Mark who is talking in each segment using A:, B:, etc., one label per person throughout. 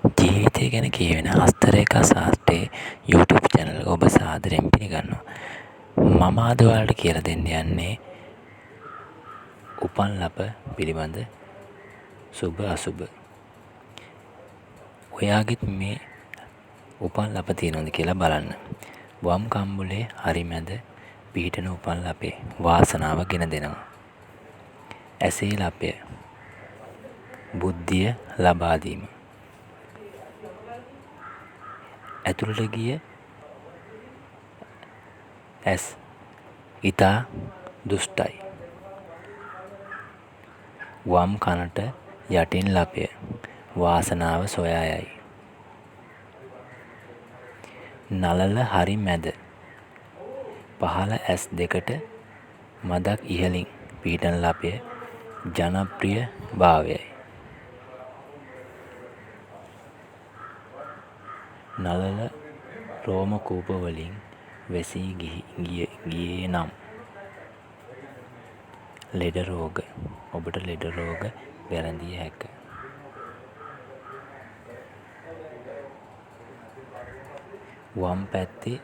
A: ජීවිතය ගැන කියවෙන හස්තරේඛා ශාස්ත්‍රයේ YouTube channel එක ඔබ සාදරයෙන් පිළිගන්නවා. මම අද ඔයාලට කියලා දෙන්න යන්නේ උපන් ලප පිළිබඳ සුබ අසුබ. ඔයාගෙත් මේ උපන් ලප තියෙනවද කියලා බලන්න. වම් කම්බුලේ හරි මැද පිහිටන උපන් ලපේ වාසනාව ගෙන දෙනවා. ඇසේ ලපය බුද්ධිය ලබා දීම. ඇතුළට ගිය ඇස් ඊතා දුෂ්ටයි. වම් කනට යටින් ලපය වාසනාව සොයා යයි. නළල හරි මැද පහළ ඇස් දෙකට මදක් ඉහළින් පිහිටන ලපය ජනප්‍රිය භාවයයි. නළල රෝම කූප වලින් වැසී ගියේ නම් ලෙඩ රෝග ඔබට ලෙඩ රෝග වැළඳිය හැක. වම් පැත්තේ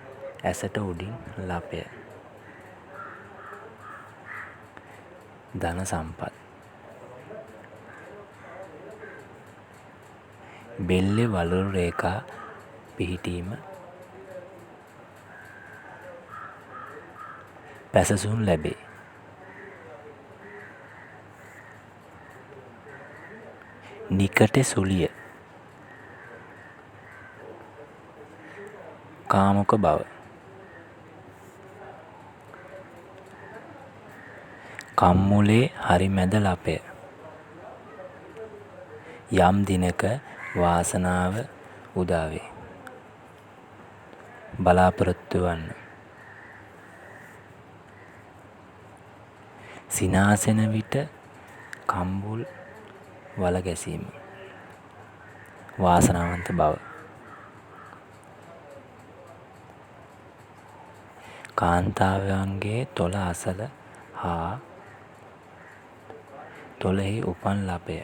A: ඇසට උඩින් ලපය ධන සම්පත්. බෙල්ලේ වලලු රේඛා පිහිටීම පැසසුම් ලැබේ. නිකට සුලිය කාමුක බව. කම්මුලේ හරි මැද ලපය යම් දිනක වාසනාව උදාවේ. බලාපොරොත්තු වන්න. සිනාසෙන විට කම්බුල් වල ගැසීම වාසනාවන්ත බව. කාන්තාවයන්ගේ තොල අසල හා තොලෙහි උපන් ලපය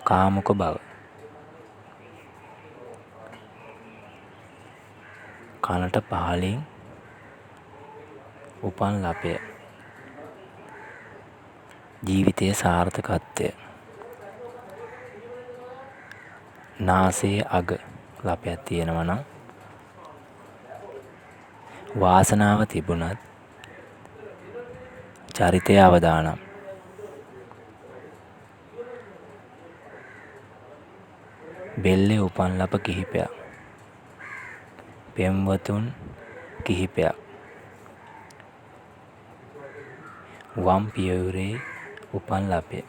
A: කාමුක බව. කනට පහළින් උපන් ලපය ජීවිතයේ සාර්ථකත්වය. නාසයේ අග ලපයක් තියෙනවා නම් වාසනාව තිබුණත් චරිතය අවදානම්. බෙල්ලේ උපන් ලප කිහිපයක් පෙම්වතුන් කිහිපයක්. වම් පියවරේ උපන් ලපය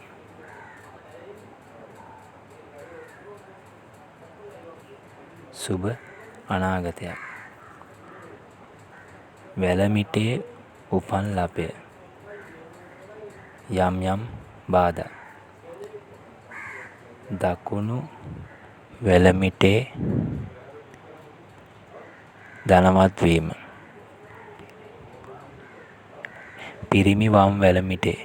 A: සුබ අනාගතයක්. වැලමිටේ උපන් ලපය යම් යම් බාධා. දකුණු වැලමිටේ ධනවත් වීම. පිරිමි වම් වැලමිටේ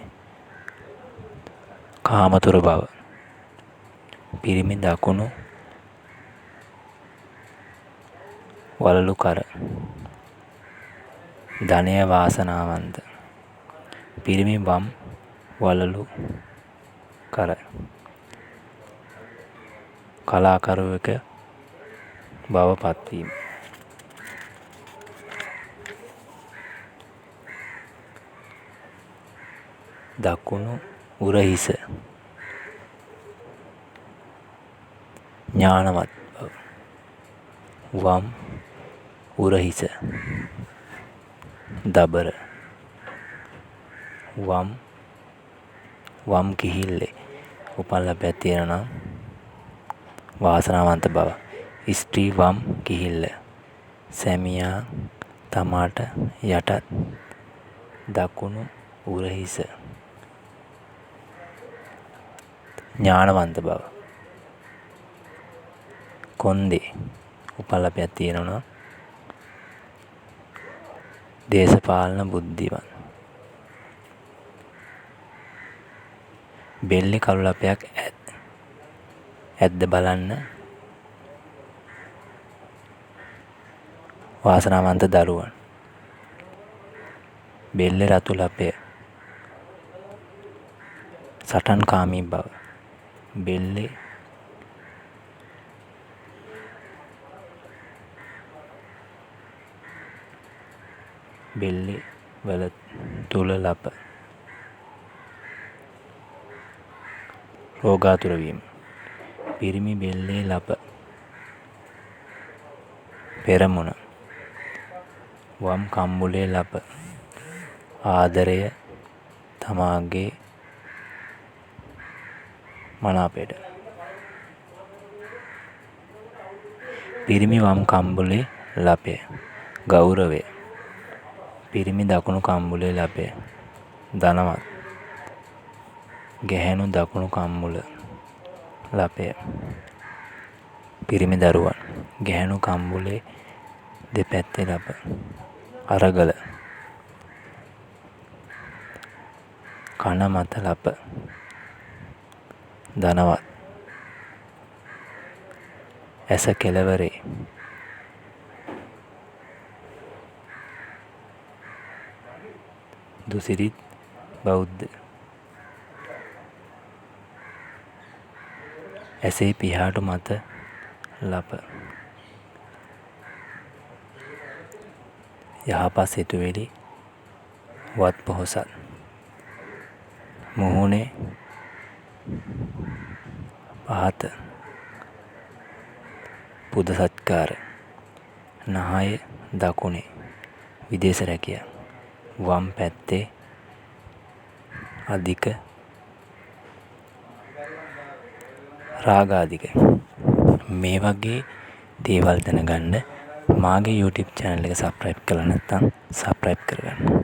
A: කාමතුර බව. පිරිමි දකුණු වලලු කර ධනය වාසනාවන්ත. පිරිමි වම් වලලු කර කලාකරුවෙක බව පත්වීම. දකුණු උරහිස ඥානවත් බව. වම් උරහිස දබර. වම් කිහිල්ලේ උපන් ලපයක් තියෙනවා නම් වාසනාවන්ත බව. ස්ත්‍රී වම් කිහිල්ල සැමියා තමාට යටත්. දකුණු උරහිස ඥානවන්ත බව. කොන්දේ උපන් ලපයක් තියෙනවා නම් දේශපාලන බුද්ධිමත්. බෙල්ලේ කළු ලපයක් ඇද්ද බලන්න. වාසනාවන්ත දරුවන්. බෙල්ලේ රතු ලපය සටන්කාමී බව. බෙල්ලේ වල තුල ලප රෝගාතුර වීම. පිරිමි බෙල්ලේ ලප පෙරමුණ. වම් කම්බුලේ ලප ආදරය තමාගේ මනාපයට. පිරිමි වම් කම්බුලේ ලපය ගෞරවය. පිරිමි දකුණු කම්බුලේ ලපය ධනවත්. ගැහැණු දකුණු කම්බුල ලපය පිරිමි දරුවන්. ගැහැණු කම්බුලේ දෙපැත්තේ ලප අරගල. කන මත ලප ධනවත්. ඇස කෙළවරේ දුසිරිත් බෞද්ධ. ඇසේ පිහාටු මත ලප යහපත් සිතුවිලි වත් පොහොසත්. මුහුණේ පහත පුද සත්කාර. නහය දකුණේ විදේශ රැකියා. වම් පැත්තේ අධික රාගාධික. මේ වගේ දේවල් දැනගන්න මාගේ YouTube channel එක subscribe කරලා නැත්නම් subscribe කරගන්න.